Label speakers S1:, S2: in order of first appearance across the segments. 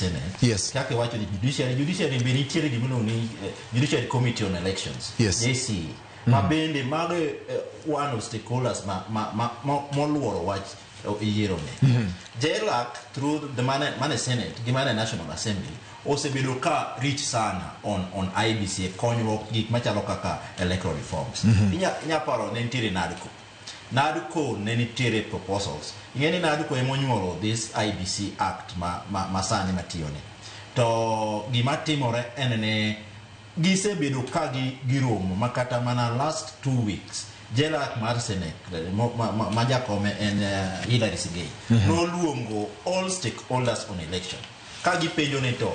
S1: Senate.
S2: Yes.
S1: Kake wacho ni judiciary be nitiere gimino ni Judiciary Committee on Elections.
S2: Yes.
S1: JC. Ma bende mago one of stakeholders moluoro wach yiero ne. JLAC through the Mane Senate, Gimane National Assembly, osebedo ka rich sana on IEBC konyruok gik machalo kaka electoral reforms. Inya paro ne nitiere NADCO ne nitiere proposals. Ingeni NADCO emonyuolo this IEBC Act ma sani matiyone. To gima timore en ne gisebedo ka giromo makata mana last 2 weeks. JLAC mar Senate ma jakome en Hilary Sigei noluongo all stakeholders on election. Ka gipenjo ne to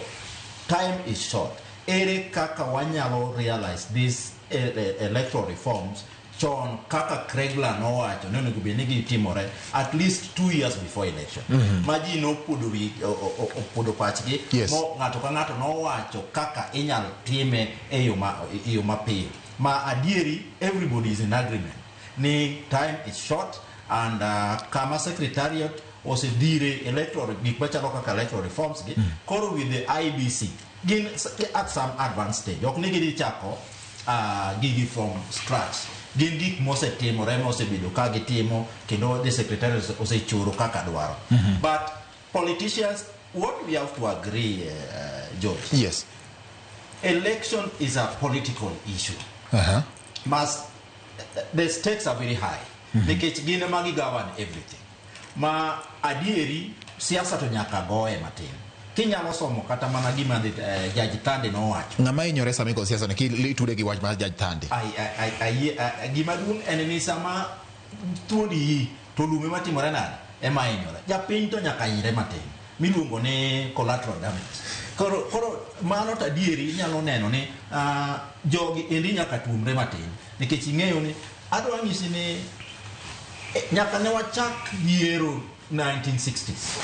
S1: time is short. Ere kaka wanyalo realize these electoral reforms chon kaka Craiglan owacho ne onego bed ni gitimore at least 2 years before election. Maji no pudo pachgi mo ng'ato ka ng'ato nowacho kaka inyalo time e yo mapiyo. Ma adieri everybody is in agreement. Ni time is short and kama secretariat osedire electoral gik machalo kaka electoral reforms gi koro with the IEBC gin at some advanced stage. Ok ni gidi chako gigi from scratch. Gin gik mosetimore mosebedo ka gitimo kendo the secretariat osechoro kaka dwaro. But politicians, what we have to agree, George.
S2: Yes.
S1: Election is a political issue. The stakes are very high. Because gine magi govern everything. Ma adieri siasa to nyaka goe matin. Kinyalo somo kata mana gima Judge Thande no wacho.
S2: Ngama inyore sami ko siasa ne ki tude gi wach mar Judge Thande.
S1: Gima duong en ni sama tuodi to lume matimore nade ema inyore. Japiny to nyaka ire matin. Miluongo ne collateral damage. Koro mano tadieri inyalo neno ni jogi endi nyaka tuomre matin nikech ing'eyo ni adwa nyisi ni nyaka ne wachak yiero 1960s.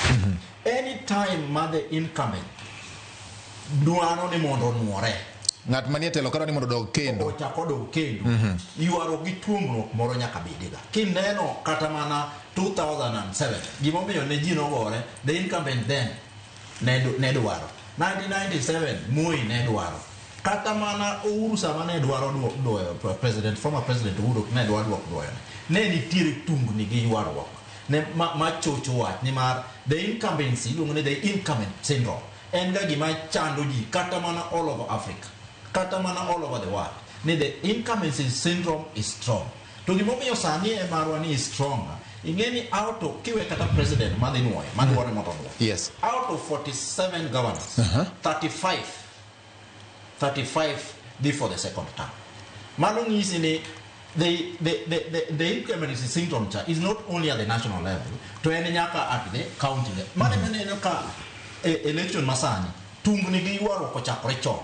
S1: Anytime ma the incumbent dwaro ni mondo nuore
S2: ng'at manie telo karo ni mondo dog kendo
S1: ochako dog kendo yuaro gi tuomruok moro nyaka bediga. Kineno kata mana 2007 gimomiyo ne ji nogore the incumbent then ne dwaro 1997 Moi ne dwaro kata mana Uhuru sama ne dwaro doyo former president Uhuru ne dwaro doyo ne nitiere tungni gi yuarruok ne machocho wach ni mar the incumbency luongo ne the incumbent syndrome en ga gima chando ji kata mana all over Africa kata mana all over the world ne the incumbency syndrome is strong. To gimomiyo sani e marwa ni is strong. Ingeni out of kiwe kata president madhinuoye madwaro mondo.
S2: Yes.
S1: Out of 47 governors, 35 did for the second term. Mano ngisi ni the incumbency syndrome is not only at the national level, to any nyaka at the county level. Mane ka election masani tungni gi yuaro ko chakore chon.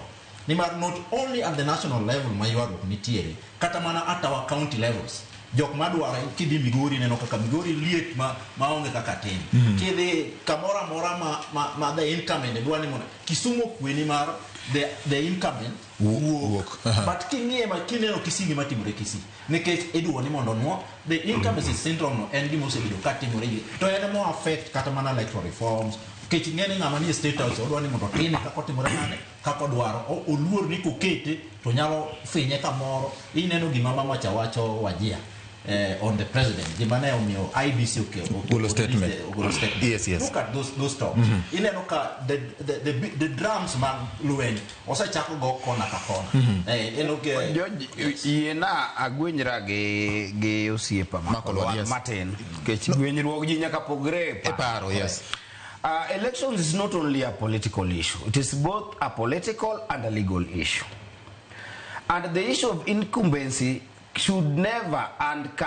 S1: Nimar not only at the national level ma yuaro nitiere, kata mana at our county levels. Jok madwara kidi Migori neno kaka Migori liet maonge kaka tin. Kidi kamora mora ma the incumbent dwani mona Kisumo kweni mar the incumbent walk. But kingie ma kineno Kisii matimore Kisii nikech edwani mondo no the incumbency syndrome no en gimo osebedo katimore to en mo affect kata mana electoral reforms. Kech ngene ngama ni state house odwani mondo tin kako timore nane kako dwaro oluor ni kokete to nyalo finye kamoro. Ineno gima mama chawacho wajia on the president. Gimane omiyo IEBC
S2: Ogolo statement. Yes.
S1: Look at those talks. Ineno ka the drums man luen osechako go kona ka kona.
S3: Yena agwenyra ge osiepa Makolwal matin kech gwenyruok ji nyaka pogre
S2: e paro. Yes.
S3: Elections is not only a political issue, it is both a political and a legal issue. And the issue of incumbency should never and can